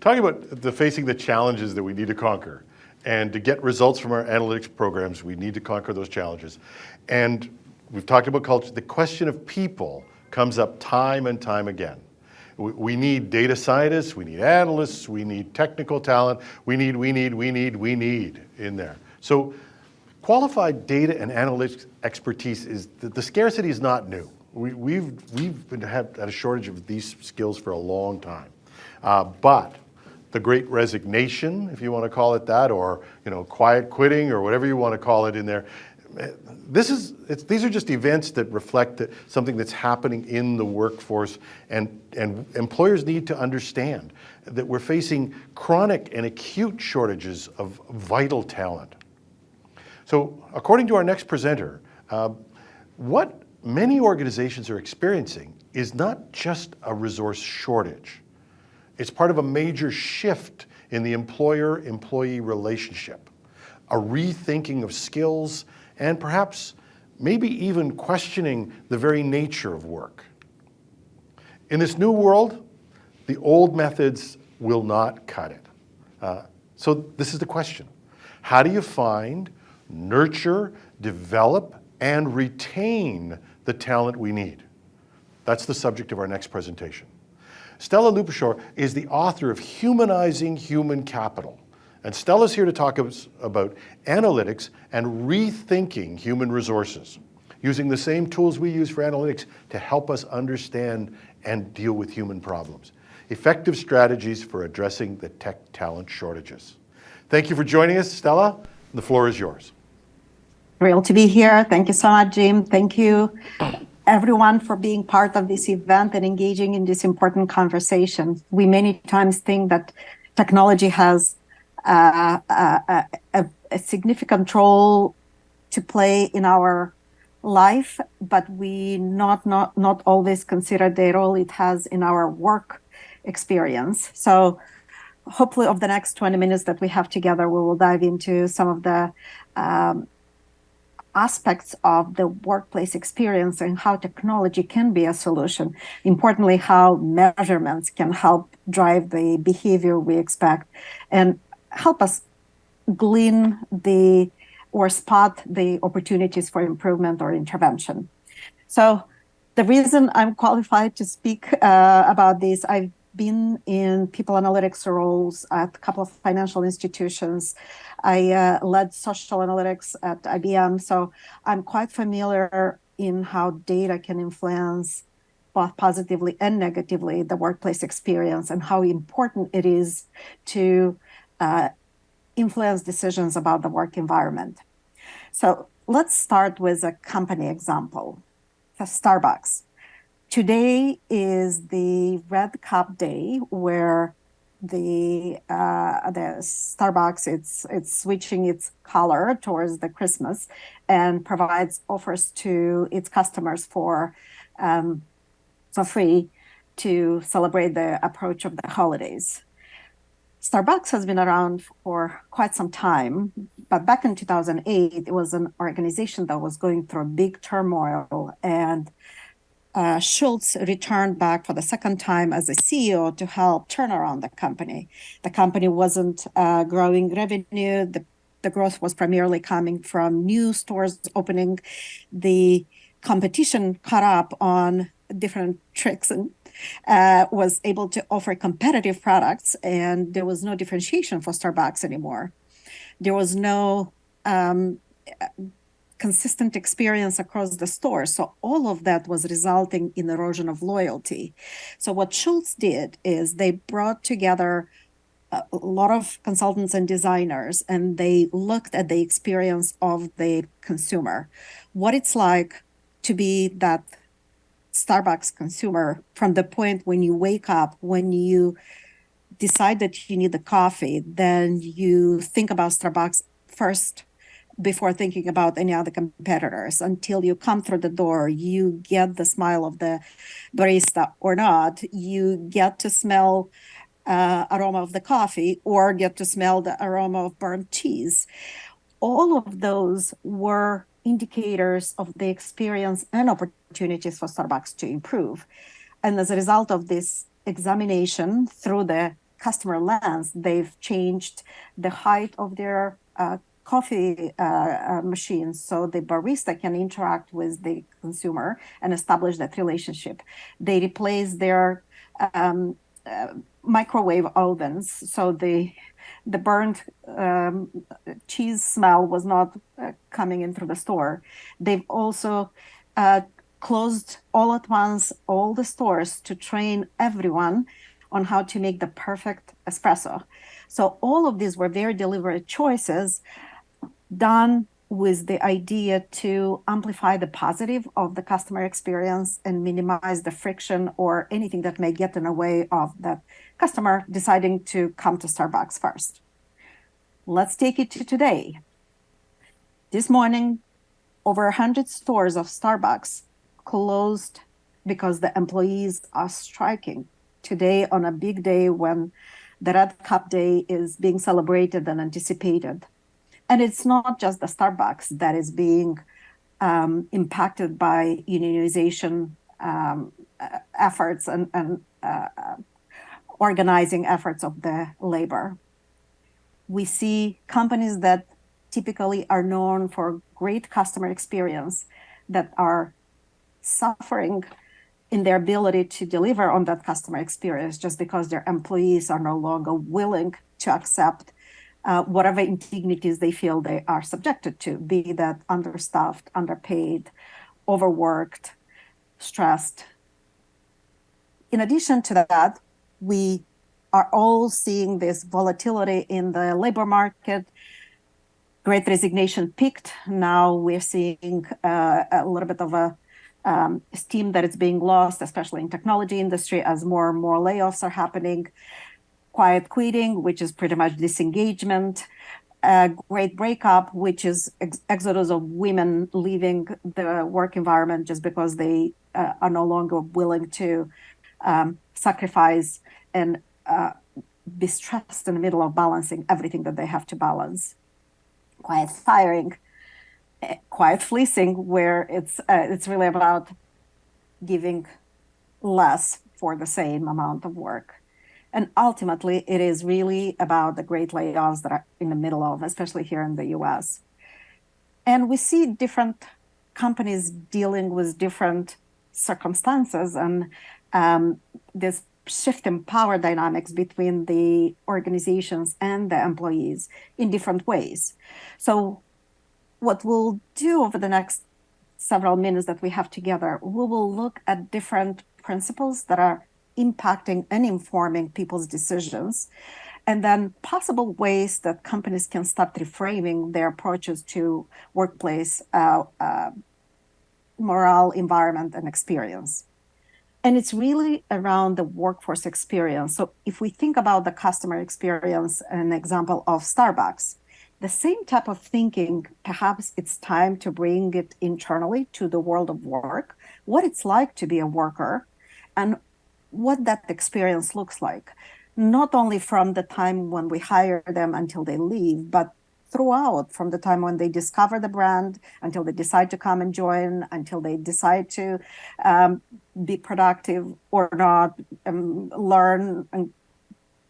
talking about facing the challenges that we need to conquer. And to get results from our analytics programs, we need to conquer those challenges. And we've talked about culture. The question of people comes up time and time again. We need data scientists, we need analysts, we need technical talent, we need in there. So qualified data and analytics expertise is, the scarcity is not new. We've had a shortage of these skills for a long time. But the great resignation, if you want to call it that, or quiet quitting, or whatever you want to call it in there, these are just events that reflect something that's happening in the workforce, and employers need to understand that we're facing chronic and acute shortages of vital talent. So according to our next presenter, what many organizations are experiencing is not just a resource shortage. It's part of a major shift in the employer-employee relationship, a rethinking of skills, and perhaps maybe even questioning the very nature of work. In this new world, the old methods will not cut it. So this is the question. How do you find, nurture, develop, and retain the talent we need? That's the subject of our next presentation. Stela Lupushor is the author of Humanizing Human Capital. And Stela's here to talk about analytics and rethinking human resources, using the same tools we use for analytics to help us understand and deal with human problems. Effective strategies for addressing the tech talent shortages. Thank you for joining us, Stela. The floor is yours. Thrilled to be here. Thank you so much, Jim. Thank you, everyone, for being part of this event and engaging in this important conversation. We many times think that technology has a significant role to play in our life, but we not always consider the role it has in our work experience. So hopefully over the next 20 minutes that we have together, we will dive into some of the aspects of the workplace experience and how technology can be a solution. Importantly, how measurements can help drive the behavior we expect and help us glean or spot the opportunities for improvement or intervention. So the reason I'm qualified to speak about this, I've been in people analytics roles at a couple of financial institutions. I led social analytics at IBM, so I'm quite familiar in how data can influence both positively and negatively the workplace experience and how important it is to influence decisions about the work environment. So let's start with a company example, Starbucks. Today is the Red Cup Day, where the Starbucks it's switching its color towards the Christmas and provides offers to its customers for free to celebrate the approach of the holidays. Starbucks has been around for quite some time, but back in 2008, it was an organization that was going through a big turmoil, and Schultz returned back for the second time as a CEO to help turn around the company. The company wasn't growing revenue. The growth was primarily coming from new stores opening. The competition caught up on different tricks and was able to offer competitive products, and there was no differentiation for Starbucks anymore. There was no consistent experience across the store. So all of that was resulting in erosion of loyalty. So what Schultz did is they brought together a lot of consultants and designers, and they looked at the experience of the consumer, what it's like to be that Starbucks consumer from the point when you wake up, when you decide that you need the coffee, then you think about Starbucks first before thinking about any other competitors. Until you come through the door, you get the smile of the barista or not, you get to smell aroma of the coffee or get to smell the aroma of burnt cheese. All of those were indicators of the experience and opportunities for Starbucks to improve. And as a result of this examination through the customer lens, they've changed the height of their coffee machines so the barista can interact with the consumer and establish that relationship. They replace their microwave ovens, so the burnt cheese smell was not coming in through the store. They've also closed all at once all the stores to train everyone on how to make the perfect espresso. So all of these were very deliberate choices done with the idea to amplify the positive of the customer experience and minimize the friction or anything that may get in the way of that customer deciding to come to Starbucks first. Let's take it to today. This morning, over 100 stores of Starbucks closed because the employees are striking. Today, on a big day when the Red Cup Day is being celebrated and anticipated. And it's not just the Starbucks that is being impacted by unionization efforts and organizing efforts of the labor. We see companies that typically are known for great customer experience that are suffering in their ability to deliver on that customer experience just because their employees are no longer willing to accept whatever indignities they feel they are subjected to, be that understaffed, underpaid, overworked, stressed. In addition to that, we are all seeing this volatility in the labor market. Great resignation peaked. Now we're seeing a little bit of a steam that is being lost, especially in technology industry, as more and more layoffs are happening. Quiet quitting, which is pretty much disengagement. Great breakup, which is exodus of women leaving the work environment just because they are no longer willing to sacrifice and be stressed in the middle of balancing everything that they have to balance. Quiet firing, quiet fleecing, where it's really about giving less for the same amount of work. And ultimately, it is really about the great layoffs that are in the middle of, especially here in the US. And we see different companies dealing with different circumstances and this shift in power dynamics between the organizations and the employees in different ways. So what we'll do over the next several minutes that we have together, we will look at different principles that are impacting and informing people's decisions, and then possible ways that companies can start reframing their approaches to workplace morale, environment, and experience. And it's really around the workforce experience. So if we think about the customer experience, an example of Starbucks, the same type of thinking, perhaps it's time to bring it internally to the world of work, what it's like to be a worker, and what that experience looks like, not only from the time when we hire them until they leave, but throughout, from the time when they discover the brand until they decide to come and join, until they decide to be productive or not, learn and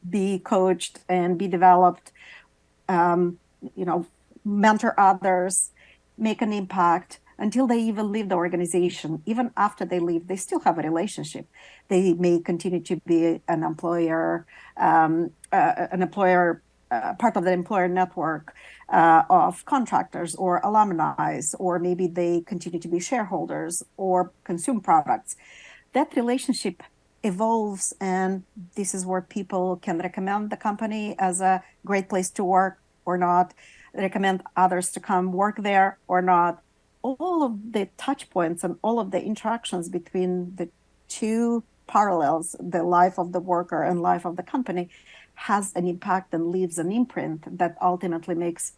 be coached and be developed, mentor others, make an impact, until they even leave the organization. Even after they leave, they still have a relationship. They may continue to be an employer, part of the employer network of contractors or alumni, or maybe they continue to be shareholders or consume products. That relationship evolves, and this is where people can recommend the company as a great place to work or not, recommend others to come work there or not. All of the touch points and all of the interactions between the two parallels, the life of the worker and life of the company, has an impact and leaves an imprint that ultimately makes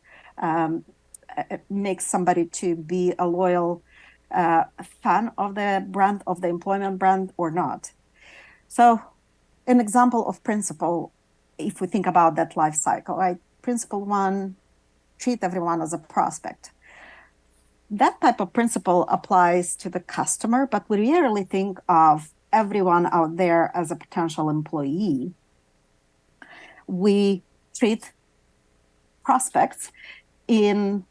somebody to be a loyal fan of the brand, of the employment brand or not. So an example of principle, if we think about that life cycle, right? Principle one, treat everyone as a prospect. That type of principle applies to the customer, but we rarely think of everyone out there as a potential employee. We treat prospects in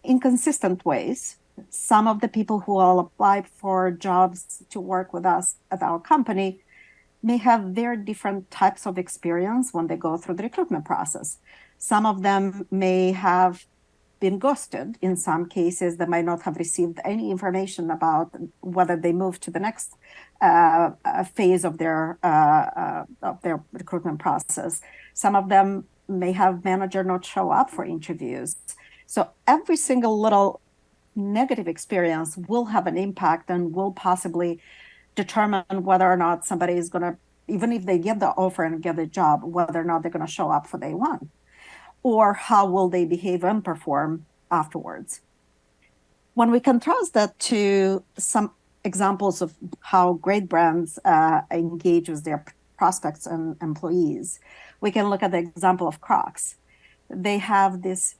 inconsistent ways. Some of the people who all apply for jobs to work with us at our company may have very different types of experience when they go through the recruitment process. Some of them may have been ghosted. In some cases, they might not have received any information about whether they move to the next phase of their recruitment process. Some of them may have manager not show up for interviews. So every single little negative experience will have an impact and will possibly determine whether or not somebody is going to, even if they get the offer and get the job, whether or not they're going to show up for day one, or how will they behave and perform afterwards. When we contrast that to some examples of how great brands engage with their prospects and employees, we can look at the example of Crocs. They have this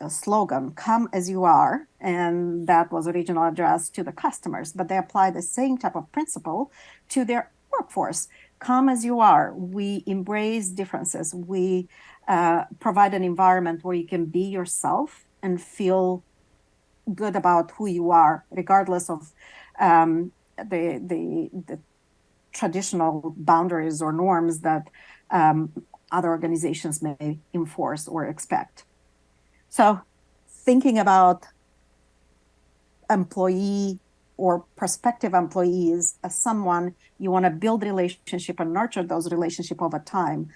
slogan, "Come as you are," and that was originally addressed to the customers, but they apply the same type of principle to their workforce. Come as you are. We embrace differences. We provide an environment where you can be yourself and feel good about who you are, regardless of the traditional boundaries or norms that other organizations may enforce or expect. So thinking about employee or prospective employees as someone you want to build relationship and nurture those relationships over time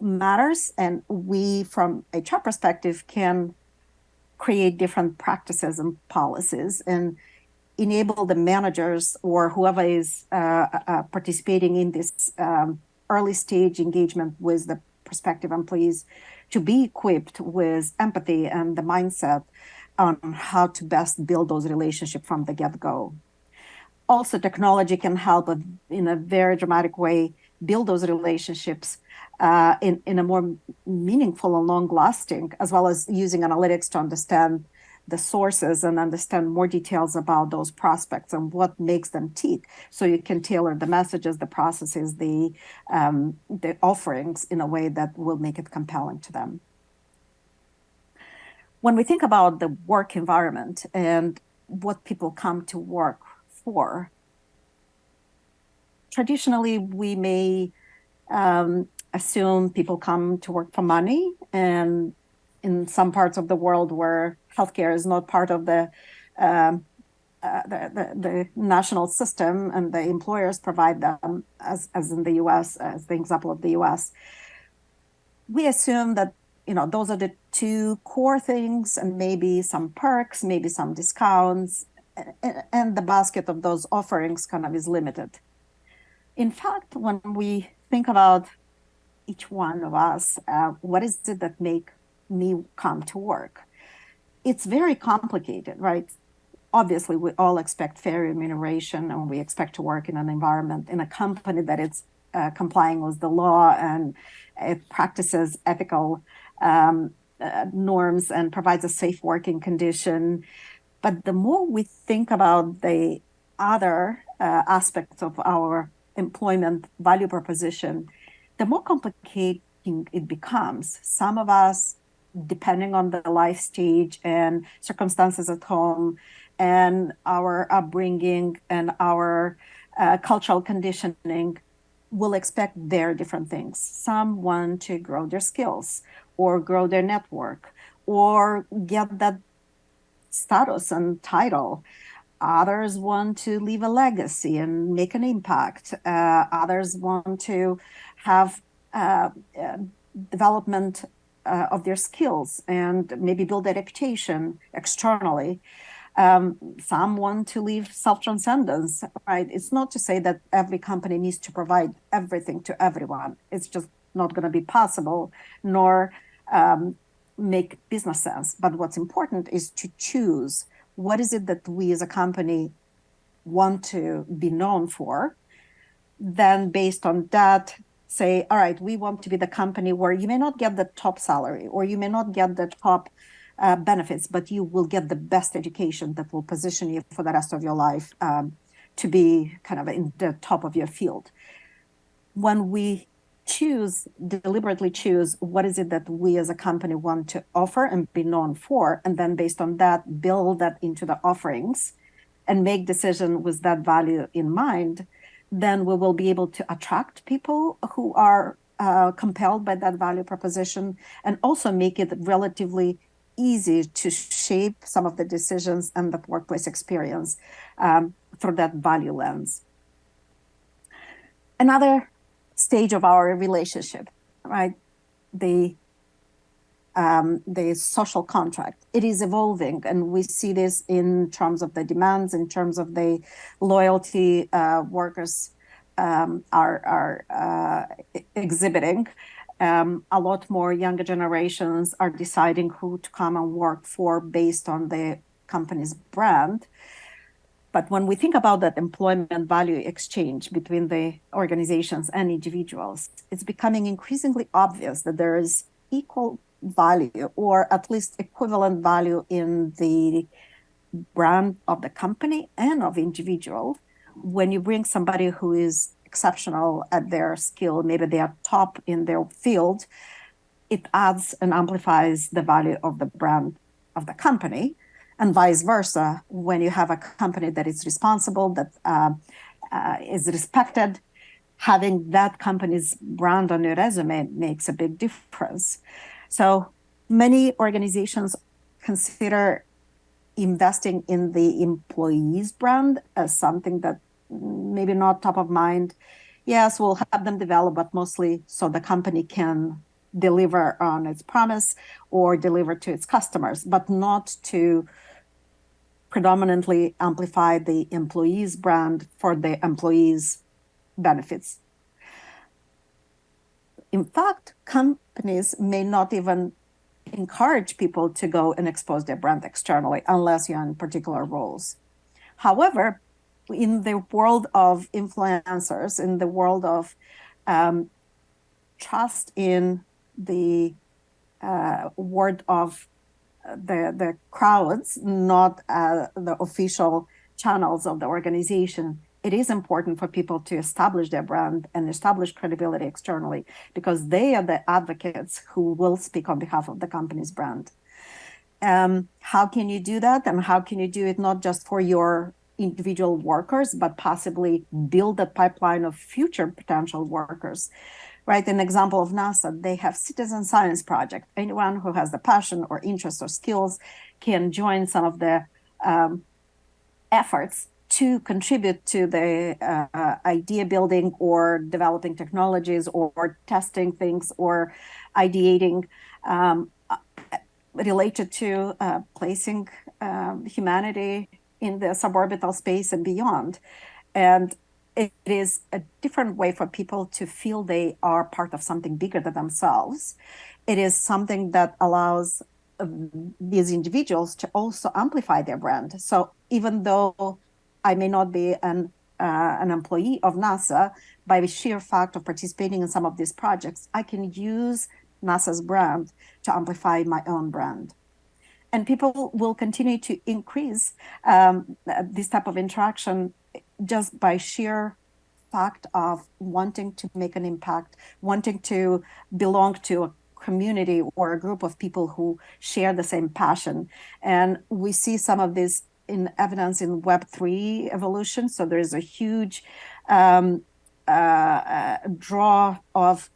matters. And we, from HR perspective, can create different practices and policies and enable the managers or whoever is participating in this early stage engagement with the prospective employees to be equipped with empathy and the mindset on how to best build those relationships from the get-go. Also, technology can help in a very dramatic way build those relationships in a more meaningful and long-lasting, as well as using analytics to understand the sources and understand more details about those prospects and what makes them tick, so you can tailor the messages, the processes, the offerings in a way that will make it compelling to them. When we think about the work environment and what people come to work for, traditionally we may assume people come to work for money, and in some parts of the world where healthcare is not part of the national system and the employers provide them, as in the U.S., as the example of the U.S., we assume that those are the two core things, and maybe some perks, maybe some discounts, and the basket of those offerings kind of is limited. In fact, when we think about each one of us, what is it that make me come to work? It's very complicated, right? Obviously, we all expect fair remuneration, and we expect to work in an environment, in a company that it's complying with the law and it practices ethical norms and provides a safe working condition. But the more we think about the other aspects of our employment value proposition, the more complicated it becomes. Some of us, depending on the life stage and circumstances at home and our upbringing and our cultural conditioning, will expect very different things. Some want to grow their skills or grow their network or get that status and title. Others want to leave a legacy and make an impact. Others want to have development of their skills and maybe build a reputation externally. Some want to leave self-transcendence, right? It's not to say that every company needs to provide everything to everyone. It's just not going to be possible, nor make business sense. But what's important is to choose what is it that we as a company want to be known for. Then based on that, say, all right, we want to be the company where you may not get the top salary or you may not get the top benefits, but you will get the best education that will position you for the rest of your life to be kind of in the top of your field. when we deliberately choose what is it that we as a company want to offer and be known for, and then based on that, build that into the offerings and make decision with that value in mind, then we will be able to attract people who are compelled by that value proposition, and also make it relatively easy to shape some of the decisions and the workplace experience through that value lens. Another stage of our relationship, right? The social contract. It is evolving, and we see this in terms of the demands, in terms of the loyalty workers are exhibiting. A lot more younger generations are deciding who to come and work for based on the company's brand. But when we think about that employment value exchange between the organizations and individuals, it's becoming increasingly obvious that there is equal value, or at least equivalent value, in the brand of the company and of individual. When you bring somebody who is exceptional at their skill, maybe they are top in their field, it adds and amplifies the value of the brand of the company, and vice versa. When you have a company that is responsible, that is respected, having that company's brand on your resume makes a big difference. So many organizations consider investing in the employee's brand as something that maybe not top of mind. Yes, we'll have them develop, but mostly so the company can deliver on its promise or deliver to its customers, but not to predominantly amplify the employee's brand for the employee's benefits. In fact, companies may not even encourage people to go and expose their brand externally unless you're in particular roles. However, in the world of influencers, in the world of trust in the word of the crowds, not the official channels of the organization, it is important for people to establish their brand and establish credibility externally, because they are the advocates who will speak on behalf of the company's brand. How can you do that? And how can you do it not just for your individual workers, but possibly build a pipeline of future potential workers? Right, an example of NASA, they have citizen science project. Anyone who has the passion or interest or skills can join some of the efforts to contribute to the idea building or developing technologies or testing things or ideating related to placing humanity in the suborbital space and beyond. And it is a different way for people to feel they are part of something bigger than themselves. It is something that allows these individuals to also amplify their brand. So even though I may not be an employee of NASA, by the sheer fact of participating in some of these projects, I can use NASA's brand to amplify my own brand. And people will continue to increase this type of interaction just by sheer fact of wanting to make an impact, wanting to belong to a community or a group of people who share the same passion. And we see some of this in evidence in Web3 evolution. So there's a huge draw of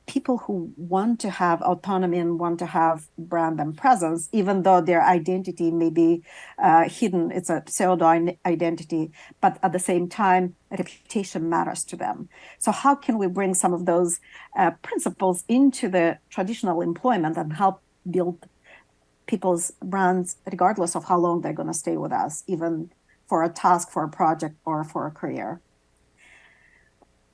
people who want to have autonomy and want to have brand and presence, even though their identity may be hidden. It's a pseudo identity, but at the same time, reputation matters to them. So how can we bring some of those principles into the traditional employment and help build people's brands, regardless of how long they're going to stay with us, even for a task, for a project, or for a career?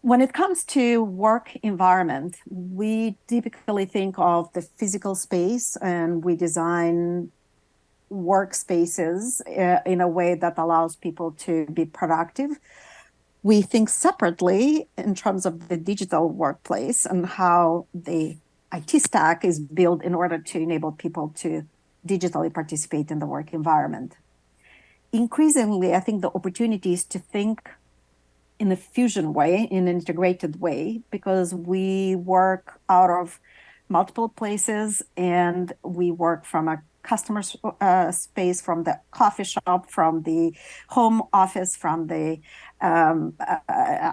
When it comes to work environment, we typically think of the physical space, and we design workspaces in a way that allows people to be productive. We think separately in terms of the digital workplace and how the IT stack is built in order to enable people to digitally participate in the work environment. Increasingly, I think the opportunity is to think in a fusion way, in an integrated way, because we work out of multiple places and we work from a customer space, from the coffee shop, from the home office, from the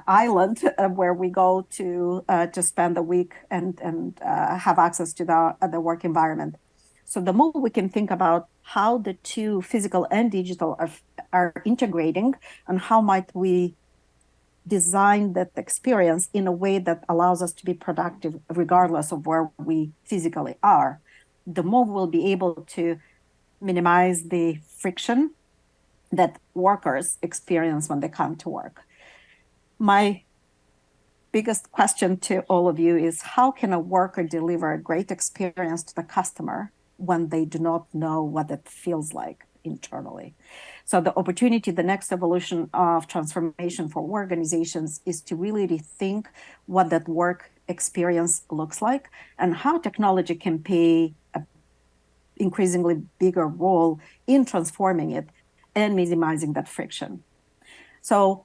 island where we go to spend the week and have access to the work environment. So the more we can think about how the two, physical and digital, are integrating, and how might we design that experience in a way that allows us to be productive regardless of where we physically are, the more we'll be able to minimize the friction that workers experience when they come to work. My biggest question to all of you is, how can a worker deliver a great experience to the customer when they do not know what it feels like internally? So the opportunity, the next evolution of transformation for organizations, is to really rethink what that work experience looks like and how technology can play an increasingly bigger role in transforming it and minimizing that friction. So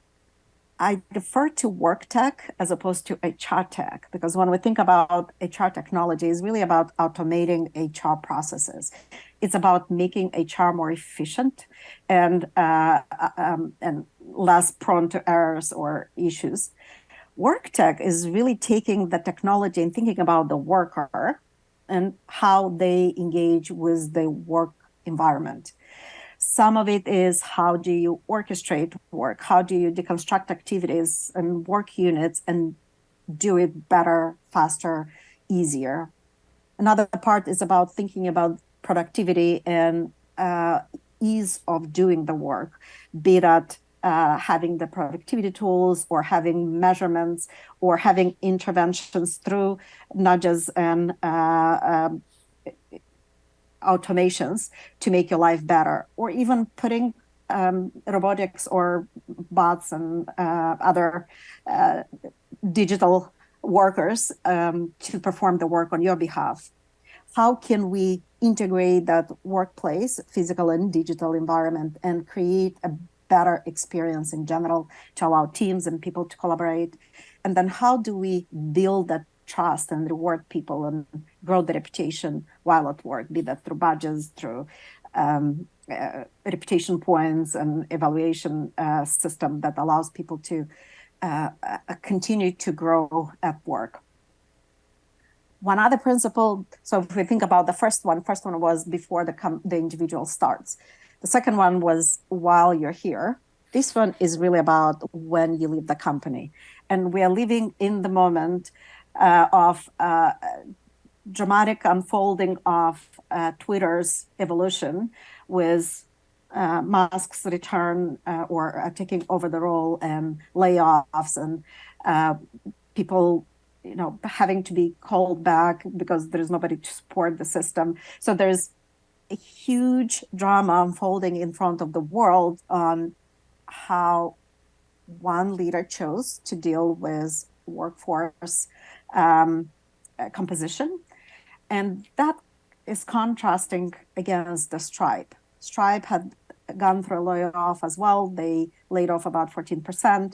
I defer to work tech as opposed to HR tech, because when we think about HR technology, it's really about automating HR processes. It's about making HR more efficient and less prone to errors or issues. Work tech is really taking the technology and thinking about the worker and how they engage with the work environment. Some of it is, how do you orchestrate work? How do you deconstruct activities and work units and do it better, faster, easier? Another part is about thinking about productivity and ease of doing the work, be that having the productivity tools or having measurements or having interventions through nudges and automations to make your life better, or even putting robotics or bots and other digital workers to perform the work on your behalf. How can we integrate that workplace, physical and digital environment, and create a better experience in general to allow teams and people to collaborate? And then how do we build that trust and reward people and grow the reputation while at work, be that through badges, through reputation points and evaluation system that allows people to continue to grow at work. One other principle, so if we think about the first one was before the individual starts. The second one was while you're here. This one is really about when you leave the company. And we are living in the moment of dramatic unfolding of Twitter's evolution, with Musk's return or taking over the role, and layoffs, and people having to be called back because there's nobody to support the system. So there's a huge drama unfolding in front of the world on how one leader chose to deal with workforce composition. And that is contrasting against the Stripe. Stripe had gone through a layoff as well. They laid off about 14%.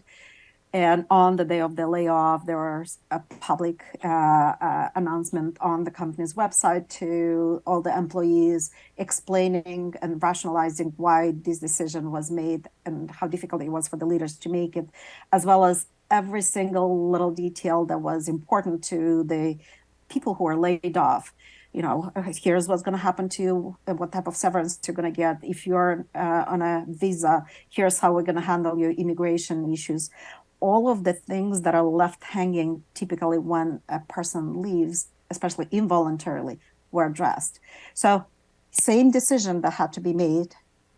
And on the day of the layoff, there was a public announcement on the company's website to all the employees, explaining and rationalizing why this decision was made and how difficult it was for the leaders to make it, as well as every single little detail that was important to the people who were laid off. Here's what's going to happen to you, what type of severance you're going to get. If you're on a visa, here's how we're going to handle your immigration issues. All of the things that are left hanging typically when a person leaves, especially involuntarily, were addressed. So same decision that had to be made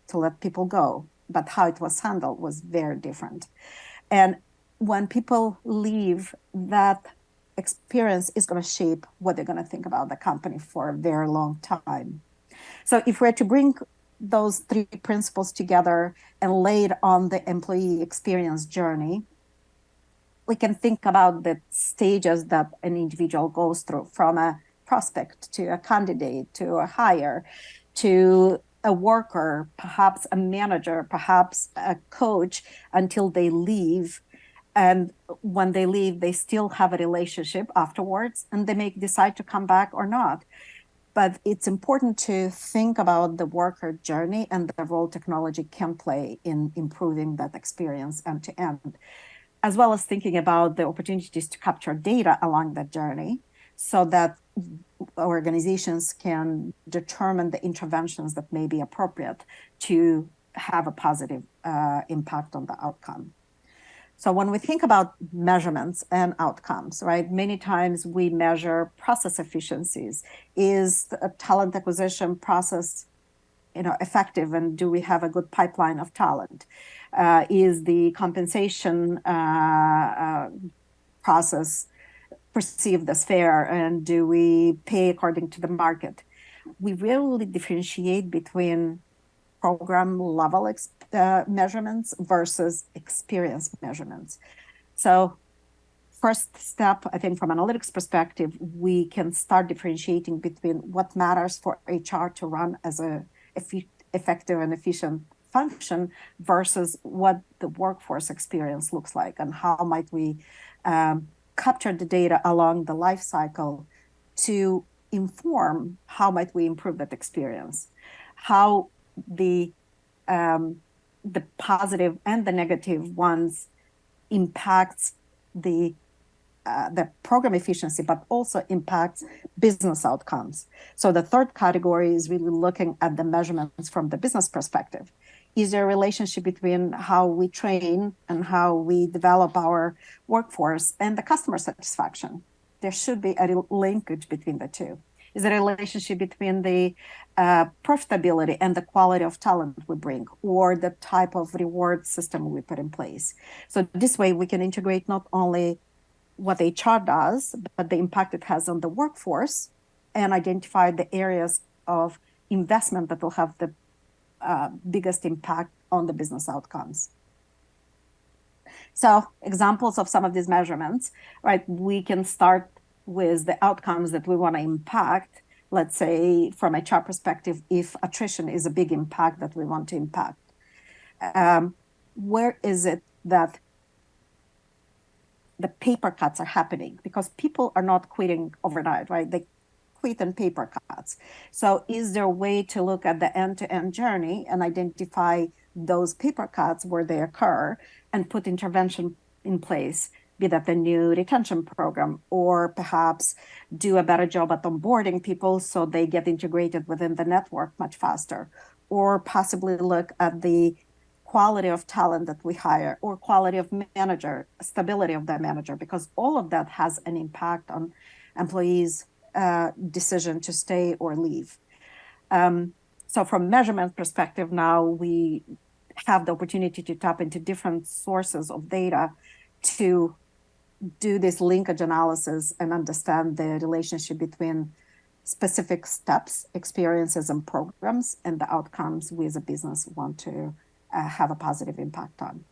to let people go, but how it was handled was very different. And when people leave, that experience is going to shape what they're going to think about the company for a very long time. So if we're to bring those three principles together and lay it on the employee experience journey, we can think about the stages that an individual goes through, from a prospect to a candidate to a hire to a worker, perhaps a manager, perhaps a coach, until they leave And when they leave, they still have a relationship afterwards, and they may decide to come back or not. But it's important to think about the worker journey and the role technology can play in improving that experience end to end, as well as thinking about the opportunities to capture data along that journey so that organizations can determine the interventions that may be appropriate to have a positive impact on the outcome. So when we think about measurements and outcomes, right, many times we measure process efficiencies. Is a talent acquisition process, effective, and do we have a good pipeline of talent? Is the compensation process perceived as fair, and do we pay according to the market? We rarely differentiate between program level measurements versus experience measurements. So first step, I think from analytics perspective, we can start differentiating between what matters for HR to run as a effective and efficient function versus what the workforce experience looks like, and how might we capture the data along the life cycle to inform how might we improve that experience, how the positive and the negative ones impacts the program efficiency, but also impacts business outcomes. So the third category is really looking at the measurements from the business perspective. Is there a relationship between how we train and how we develop our workforce and the customer satisfaction? There should be a linkage between the two. Is there a relationship between the profitability and the quality of talent we bring, or the type of reward system we put in place? So this way we can integrate not only what HR does, but the impact it has on the workforce, and identify the areas of investment that will have the biggest impact on the business outcomes. So examples of some of these measurements, right? We can start with the outcomes that we want to impact. Let's say from HR perspective, if attrition is a big impact that we want to impact, where is it that the paper cuts are happening? Because people are not quitting overnight, right? They quit in paper cuts. So is there a way to look at the end-to-end journey and identify those paper cuts where they occur and put intervention in place, be that the new retention program, or perhaps do a better job at onboarding people so they get integrated within the network much faster, or possibly look at the quality of talent that we hire, or quality of manager, stability of that manager, because all of that has an impact on employees' decision to stay or leave. So from measurement perspective, now we have the opportunity to tap into different sources of data to do this linkage analysis and understand the relationship between specific steps, experiences, and programs, and the outcomes we as a business want to have a positive impact on.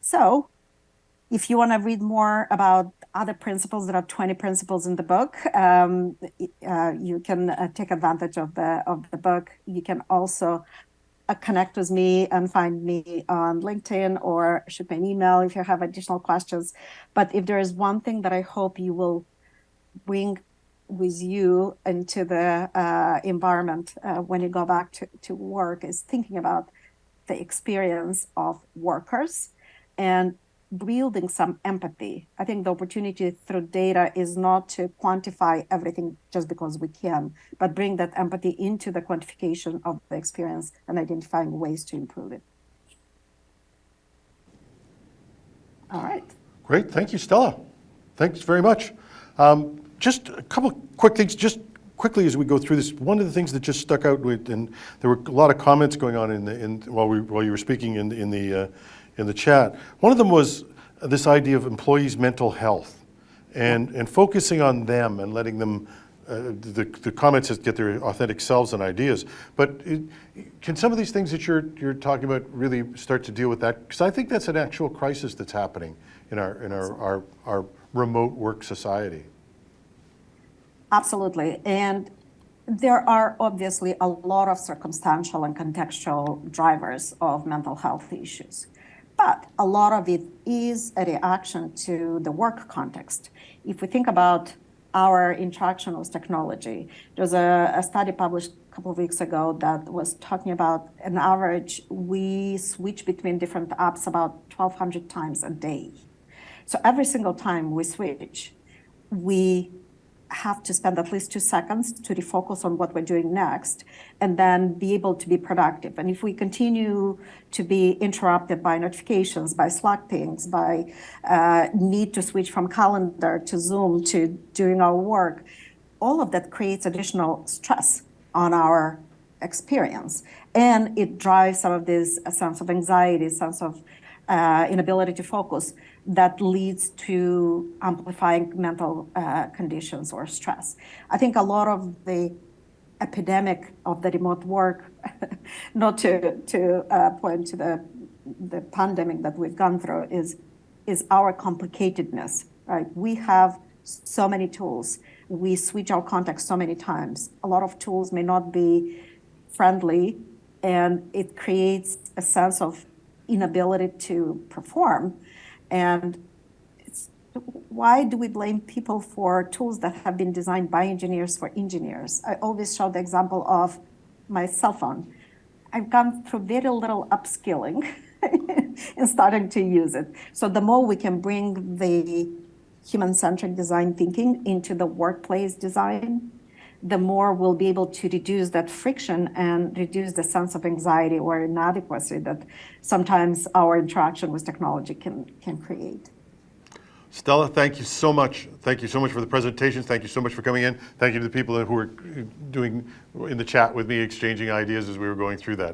So if you want to read more about other principles, there are 20 principles in the book. You can take advantage of the book. You can also connect with me and find me on LinkedIn, or shoot me an email if you have additional questions. But if there is one thing that I hope you will bring with you into the environment when you go back to work, is thinking about the experience of workers and building some empathy. I think the opportunity through data is not to quantify everything just because we can, but bring that empathy into the quantification of the experience and identifying ways to improve it. All right. Great. Thank you, Stella. Thanks very much. Just a couple quick things, just quickly as we go through this. One of the things that just stuck out with, and there were a lot of comments going on while you were speaking in the chat. One of them was this idea of employees' mental health, and focusing on them and letting them. The comments is get their authentic selves and ideas. But can some of these things that you're talking about really start to deal with that? Because I think that's an actual crisis that's happening in our remote work society. Absolutely. And there are obviously a lot of circumstantial and contextual drivers of mental health issues. But a lot of it is a reaction to the work context. If we think about our interaction with technology, there's a study published a couple of weeks ago that was talking about, an average, we switch between different apps about 1,200 times a day. So every single time we switch, we have to spend at least 2 seconds to refocus on what we're doing next and then be able to be productive. And if we continue to be interrupted by notifications, by Slack pings, by need to switch from calendar to Zoom to doing our work, all of that creates additional stress on our experience. And it drives some of this a sense of anxiety, sense of inability to focus that leads to amplifying mental conditions or stress. I think a lot of the epidemic of the remote work, not to point to the pandemic that we've gone through, is our complicatedness, right? We have so many tools. We switch our context so many times. A lot of tools may not be friendly, and it creates a sense of inability to perform. And why do we blame people for tools that have been designed by engineers for engineers? I always show the example of my cell phone. I've gone through very little upskilling in starting to use it. So the more we can bring the human-centric design thinking into the workplace design, the more we'll be able to reduce that friction and reduce the sense of anxiety or inadequacy that sometimes our interaction with technology can create. Stela, thank you so much. Thank you so much for the presentations. Thank you so much for coming in. Thank you to the people who were doing in the chat with me, exchanging ideas as we were going through that.